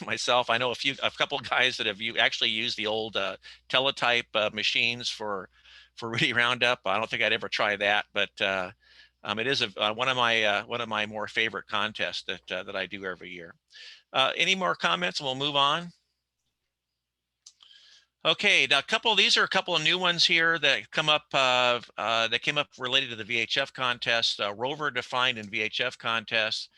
Myself, I know a couple of guys that have actually used the old teletype machines for RIDI Roundup. I don't think I'd ever try that, but it is one of my more favorite contests that I do every year. Any more comments? We'll move on. Okay, now these are a couple of new ones here that come up. That came up related to the VHF contest, rover defined in VHF contests.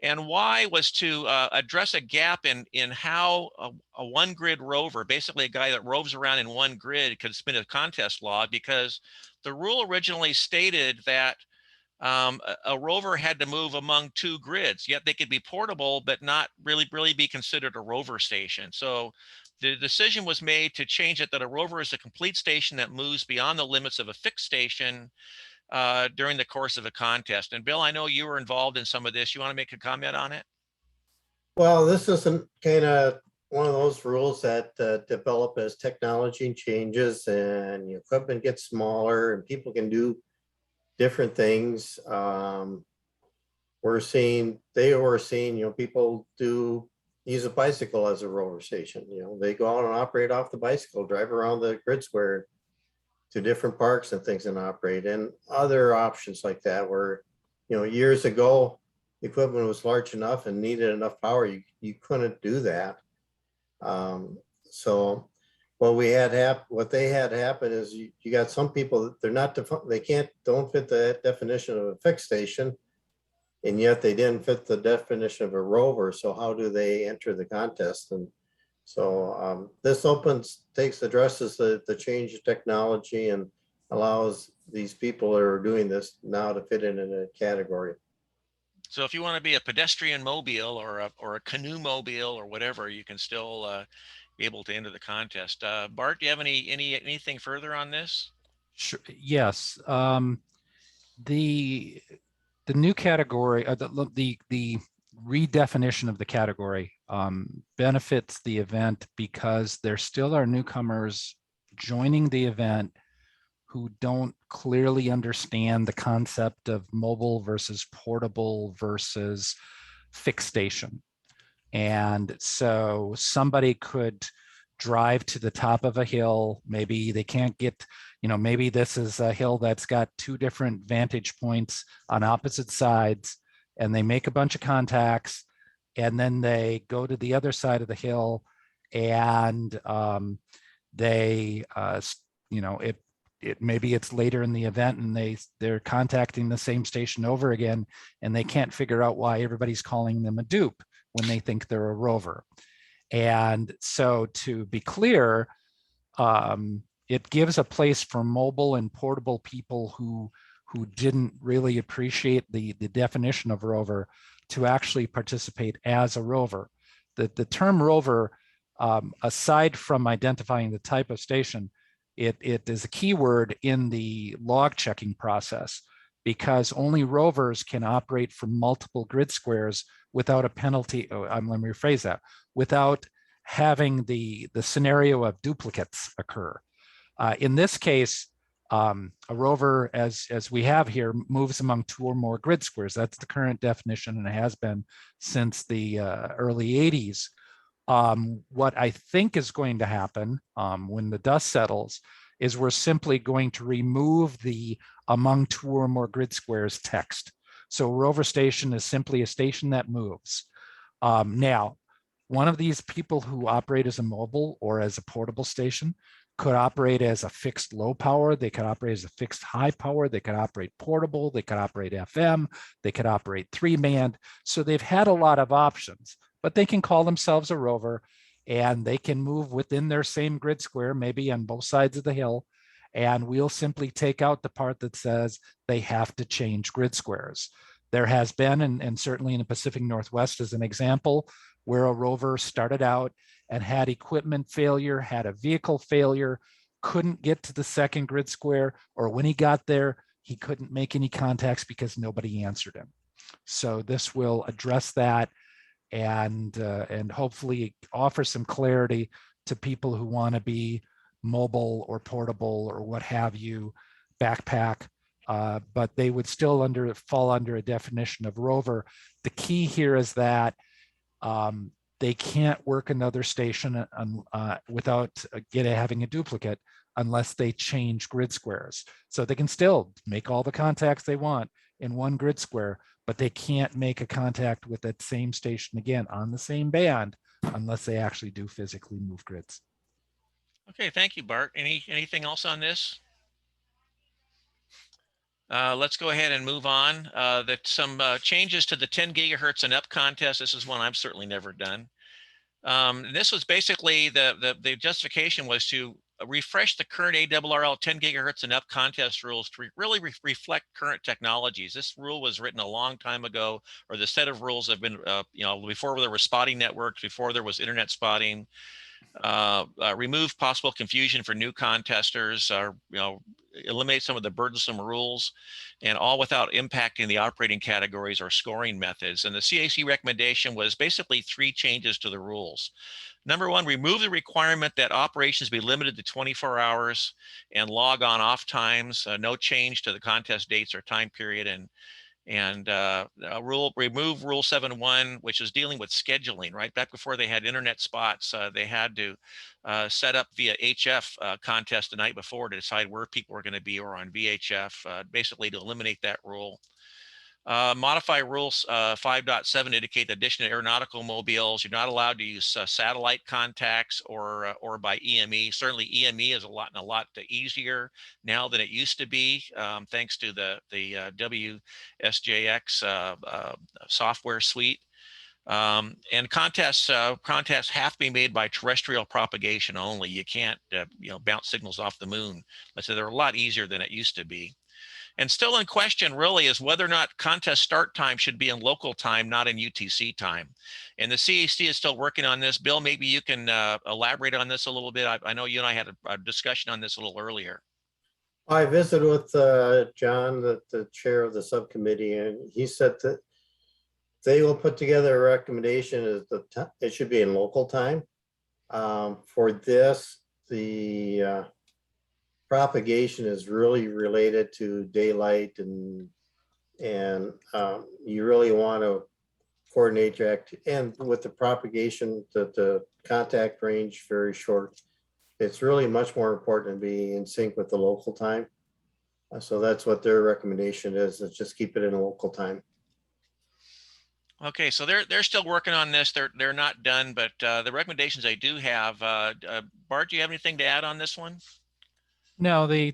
And why was to address a gap in how a one grid rover, basically a guy that roves around in one grid, could submit a contest log, because the rule originally stated that a rover had to move among 2 grids, yet they could be portable but not really be considered a rover station. So the decision was made to change it, that a rover is a complete station that moves beyond the limits of a fixed station during the course of a contest. And Bill, I know you were involved in some of this. You want to make a comment on it? Well, this isn't kind of one of those rules that develop as technology changes and the equipment gets smaller and people can do different things. They were seeing, you know, people use a bicycle as a rover station. You know, they go out and operate off the bicycle, drive around the grid square to different parks and things and operate, and other options like that, where, you know, years ago, the equipment was large enough and needed enough power, you couldn't do that. So what they had happen is you got some people that don't fit the definition of a fixed station, and yet they didn't fit the definition of a rover. So how do they enter the contest? And so this addresses the change of technology and allows these people that are doing this now to fit in a category. So if you want to be a pedestrian mobile or a canoe mobile or whatever, you can still be able to enter the contest. Bart, do you have anything further on this? Sure. Yes. The new category, the redefinition of the category benefits the event, because there still are newcomers joining the event who don't clearly understand the concept of mobile versus portable versus fixed station. And so somebody could drive to the top of a hill. Maybe they can't get, you know, maybe this is a hill that's got 2 different vantage points on opposite sides, and they make a bunch of contacts, and then they go to the other side of the hill, and you know, maybe it's later in the event, and they're contacting the same station over again, and they can't figure out why everybody's calling them a dupe when they think they're a rover. And so, to be clear, it gives a place for mobile and portable people who didn't really appreciate the definition of rover to actually participate as a rover. The term rover, aside from identifying the type of station, it is a keyword in the log checking process. because only rovers can operate from multiple grid squares without a penalty. Let me rephrase that, without having the scenario of duplicates occur. In this case, a rover, as we have here, moves among 2 or more grid squares. That's the current definition, and it has been since the early 80s. What I think is going to happen when the dust settles is we're simply going to remove the among 2 or more grid squares text. So a rover station is simply a station that moves. Now, one of these people who operate as a mobile or as a portable station could operate as a fixed low power, they could operate as a fixed high power, they could operate portable, they could operate FM, they could operate 3-band. So they've had a lot of options, but they can call themselves a rover and they can move within their same grid square, maybe on both sides of the hill. And we'll simply take out the part that says they have to change grid squares. There has been, and certainly in the Pacific Northwest as an example, where a rover started out and had equipment failure, had a vehicle failure, couldn't get to the second grid square, or when he got there, he couldn't make any contacts because nobody answered him. So this will address that and hopefully offer some clarity to people who want to be mobile or portable or what have you, backpack, but they would still fall under a definition of rover. The key here is that they can't work another station without having a duplicate unless they change grid squares. So they can still make all the contacts they want in one grid square, but they can't make a contact with that same station again on the same band unless they actually do physically move grids. Okay, thank you, Bart. Anything else on this? Let's go ahead and move on. Some changes to the 10 gigahertz and up contest. This is one I've certainly never done. This was basically the justification was to refresh the current ARRL 10 gigahertz and up contest rules to really reflect current technologies. This rule was written a long time ago, or the set of rules have been, before there were spotting networks, before there was internet spotting. Remove possible confusion for new contesters, eliminate some of the burdensome rules, and all without impacting the operating categories or scoring methods. And the CAC recommendation was basically 3 changes to the rules. Number 1, remove the requirement that operations be limited to 24 hours and log on off times, no change to the contest dates or time period, and remove Rule 7.1, which is dealing with scheduling. Right back before they had internet spots, they had to set up via HF contest the night before to decide where people were going to be, or on VHF, basically to eliminate that rule. Modify rules 5.7 to indicate the addition of aeronautical mobiles. You're not allowed to use satellite contacts or by EME. Certainly EME is a lot easier now than it used to be, thanks to the WSJX software suite. And contests have to be made by terrestrial propagation only. You can't bounce signals off the moon. So they're a lot easier than it used to be. And still in question really is whether or not contest start time should be in local time, not in UTC time. And the CAC is still working on this. Bill, maybe you can elaborate on this a little bit. I know you and I had a discussion on this a little earlier. I visited with John, the chair of the subcommittee, and he said that they will put together a recommendation that it should be in local time. For this, the propagation is really related to daylight, and you really want to coordinate your and with the propagation, the contact range very short. It's really much more important to be in sync with the local time. So that's what their recommendation is just keep it in local time. Okay, so they're still working on this. They're not done, but the recommendations they do have. Bart, do you have anything to add on this one? No, the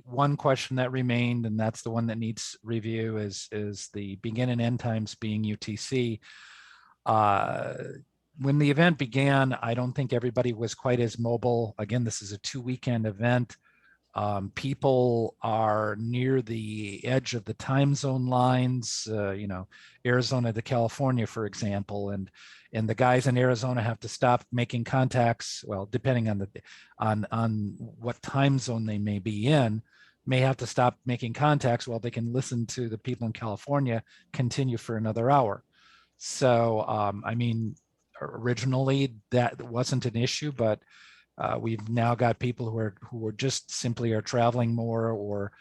one question that remained, and that's the one that needs review, is the begin and end times being UTC. When the event began, I don't think everybody was quite as mobile. Again, this is a 2-weekend event. People are near the edge of the time zone lines, Arizona to California, for example, and the guys in Arizona have to stop making contacts. Well, depending on on what time zone they may be in, may have to stop making contacts while they can listen to the people in California continue for another hour. So, I mean, originally that wasn't an issue, but we've now got people who are just simply are traveling more, or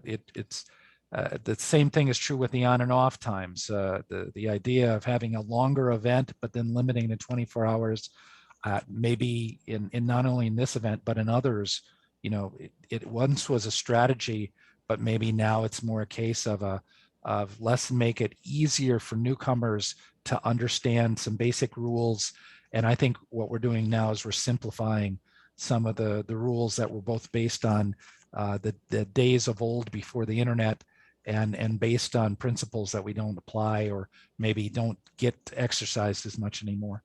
it's the same thing is true with the on and off times. The idea of having a longer event, but then limiting to 24 hours, maybe in not only in this event, but in others, you know, it once was a strategy, but maybe now it's more a case of let's make it easier for newcomers to understand some basic rules. And I think what we're doing now is we're simplifying some of the rules that were both based on the days of old before the internet, and based on principles that we don't apply or maybe don't get exercised as much anymore.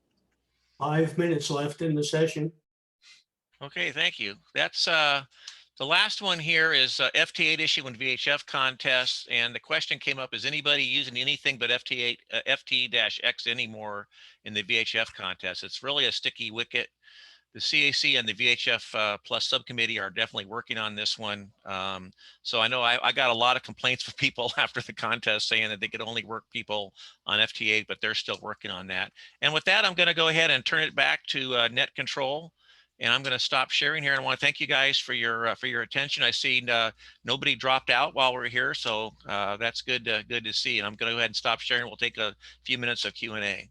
5 minutes left in the session. Okay, thank you. That's the last one here is FT8 issue and VHF contests. And the question came up, is anybody using anything but FT8, FT-X anymore in the VHF contest? It's really a sticky wicket. The CAC and the VHF Plus subcommittee are definitely working on this one. So I know I got a lot of complaints from people after the contest saying that they could only work people on FT8, but they're still working on that. And with that, I'm going to go ahead and turn it back to net control. And I'm going to stop sharing here. And I want to thank you guys for your attention. I see nobody dropped out while we're here, so that's good to see. And I'm going to go ahead and stop sharing. We'll take a few minutes of Q&A.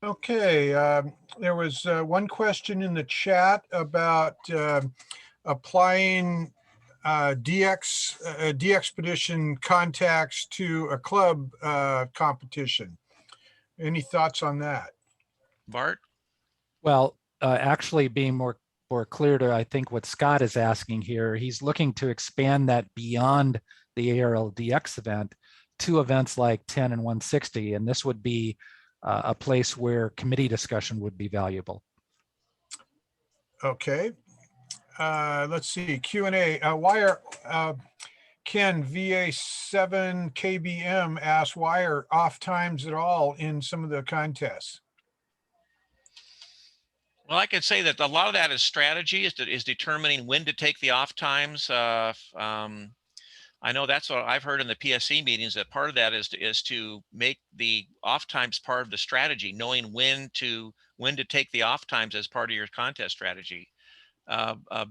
Okay, there was one question in the chat about applying DXpedition contacts to a club competition. Any thoughts on that? Bart? Well, actually being more clear to, I think, what Scott is asking here, he's looking to expand that beyond the ARRL DX event to events like 10 and 160. And this would be a place where committee discussion would be valuable. Okay. Let's see, Q&A. Why are, Ken, VA7 KBM asks, why are off times at all in some of the contests? Well, I could say that a lot of that is strategy, is determining when to take the off times. I know that's what I've heard in the PSC meetings, that part of that is to make the off times part of the strategy, knowing when to take the off times as part of your contest strategy.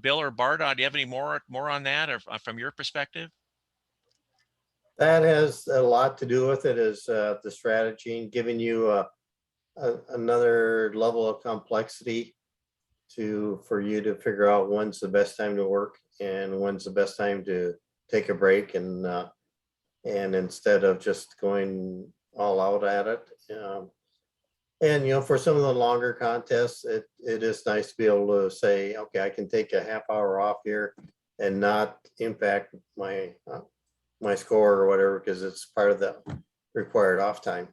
Bill or Bart, do you have any more on that, or from your perspective? That has a lot to do with it, is the strategy and giving you another level of complexity for you to figure out when's the best time to work and when's the best time to take a break, and instead of just going all out at it. And you know, for some of the longer contests, it is nice to be able to say, okay, I can take a half hour off here and not impact my my score or whatever, because it's part of the required off time.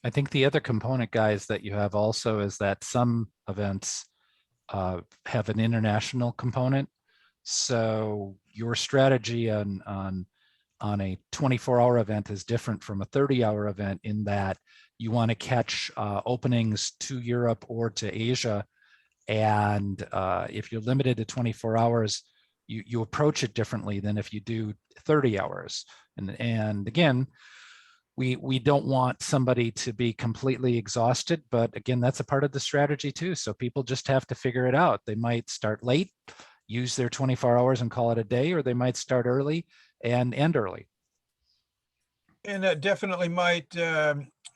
I think the other component, guys, that you have also is that some events have an international component. So your strategy on a 24-hour event is different from a 30-hour event, in that you want to catch openings to Europe or to Asia. And if you're limited to 24 hours, you approach it differently than if you do 30 hours. And again, we don't want somebody to be completely exhausted, but again, that's a part of the strategy too. So people just have to figure it out. They might start late, use their 24 hours and call it a day, or they might start early and end early. And that definitely might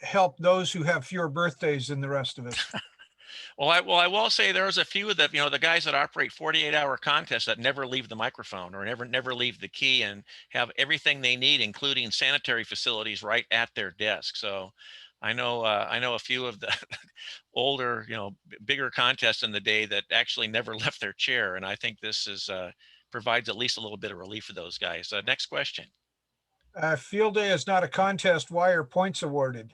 help those who have fewer birthdays than the rest of us. Well, I will say there's a few of the, the guys that operate 48-hour contests that never leave the microphone or never leave the key, and have everything they need, including sanitary facilities, right at their desk. So I know a few of the older, bigger contests in the day that actually never left their chair. And I think this provides at least a little bit of relief for those guys. Next question. Field day is not a contest. Why are points awarded?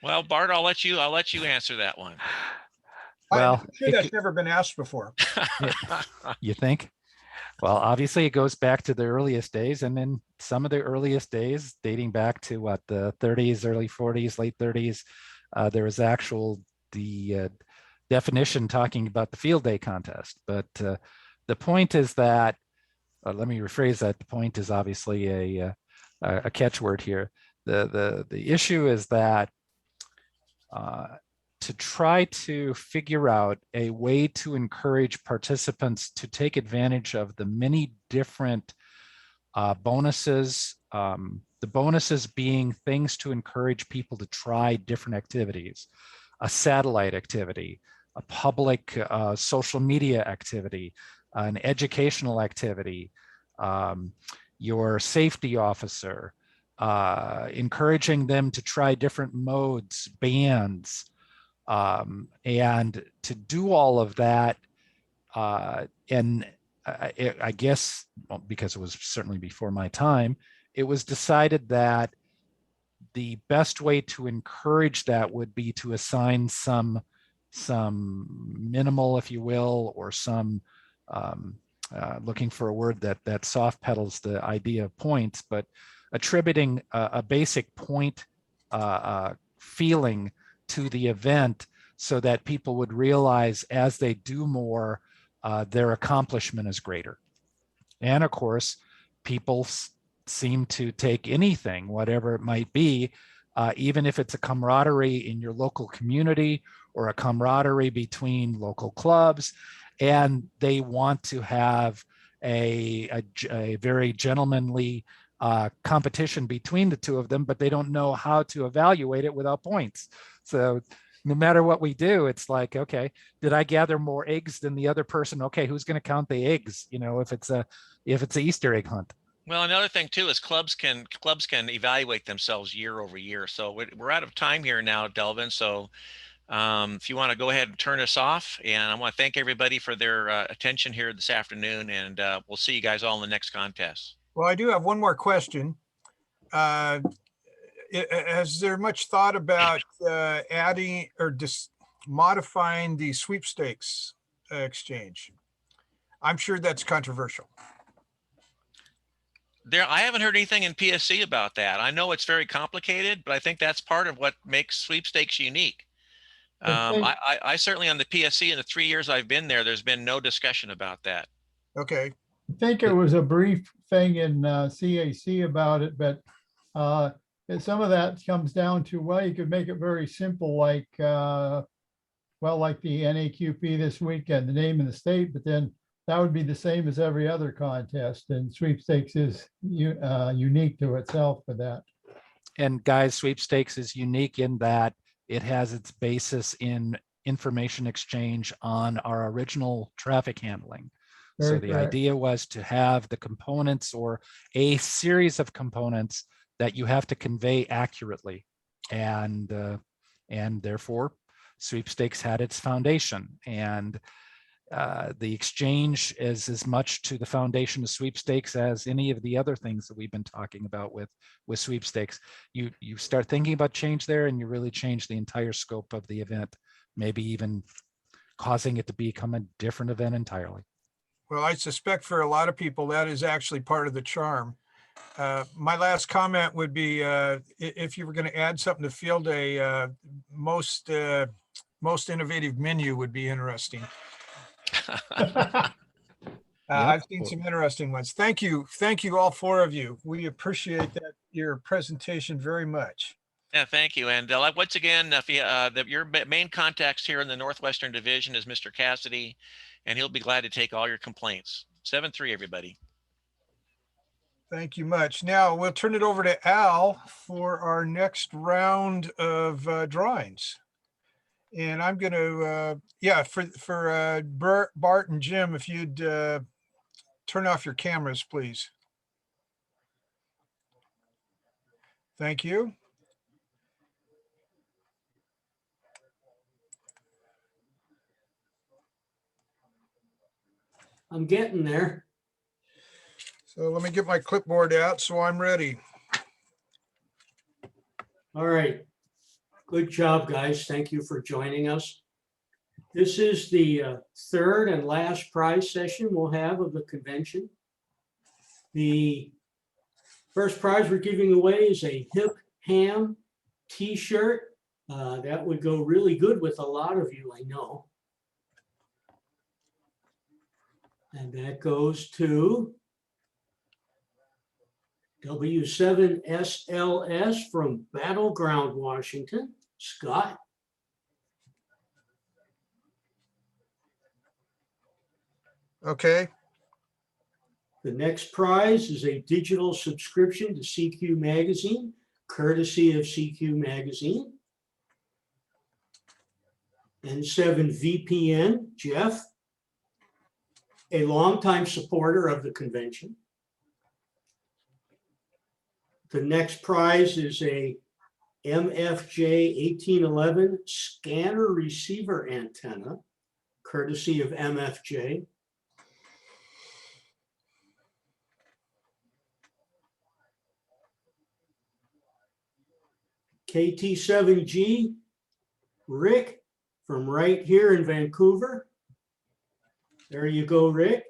Well, Bart, I'll let you answer that one. Well, I'm sure that's never been asked before. You think? Well, obviously it goes back to the earliest days, and then some of the earliest days dating back to what, the 30s, early 40s, late 30s, there was the definition talking about the field day contest. But the point is that, let me rephrase that. The point is obviously a catchword here. The issue is that to try to figure out a way to encourage participants to take advantage of the many different bonuses, the bonuses being things to encourage people to try different activities, a satellite activity, a public social media activity, an educational activity, your safety officer, encouraging them to try different modes, bands, and to do all of that. And I guess, well, because it was certainly before my time, it was decided that the best way to encourage that would be to assign some minimal, if you will, or some looking for a word that soft pedals the idea of points, but attributing a basic point feeling to the event so that people would realize as they do more, their accomplishment is greater. And of course, people seem to take anything, whatever it might be, even if it's a camaraderie in your local community or a camaraderie between local clubs, and they want to have a very gentlemanly competition between the two of them, but they don't know how to evaluate it without points. So no matter what we do, it's like, okay, did I gather more eggs than the other person? Okay, who's going to count the eggs? You know, if it's an Easter egg hunt. Well, another thing too is clubs can evaluate themselves year over year. So we're out of time here now, Delvin. So if you want to go ahead and turn us off, and I want to thank everybody for their attention here this afternoon, and we'll see you guys all in the next contest. Well, I do have one more question. Has there much thought about adding or modifying the sweepstakes exchange? I'm sure that's controversial. I haven't heard anything in PSC about that. I know it's very complicated, but I think that's part of what makes sweepstakes unique. I certainly on the PSC in the 3 years I've been there, there's been no discussion about that. Okay. I think it was a brief thing in CAC about it, but some of that comes down to, well, you could make it very simple, like, like the NAQP this weekend, the name of the state, but then that would be the same as every other contest, and sweepstakes is unique to itself for that. And guys, sweepstakes is unique in that it has its basis in information exchange on our original traffic handling. So the idea was to have the components or a series of components that you have to convey accurately, and therefore sweepstakes had its foundation, and the exchange is as much to the foundation of sweepstakes as any of the other things that we've been talking about with sweepstakes. You start thinking about change there, and you really change the entire scope of the event, maybe even causing it to become a different event entirely. Well, I suspect for a lot of people that is actually part of the charm. My last comment would be, if you were going to add something to field day, most innovative menu would be interesting. I've seen some interesting ones. Thank you all four of you. We appreciate your presentation very much. Yeah, thank you. And once again, if your main contact here in the Northwestern Division is Mr. Cassidy, and he'll be glad to take all your complaints. 7-3, everybody. Thank you much. Now we'll turn it over to Al for our next round of drawings. And I'm going to, for Bart and Jim, if you'd turn off your cameras, please. Thank you. I'm getting there. So let me get my clipboard out so I'm ready. All right. Good job, guys. Thank you for joining us. This is the third and last prize session we'll have of the convention. The first prize we're giving away is a Hip Ham t-shirt. That would go really good with a lot of you, I know. And that goes to W7SLS from Battleground, Washington. Scott. Okay, The next prize is a digital subscription to CQ Magazine, courtesy of CQ Magazine. N7 VPN, Jeff, a longtime supporter of the convention. The next prize is a MFJ 1811 scanner receiver antenna, courtesy of MFJ. KT7G, Rick, from right here in Vancouver. There you go, Rick.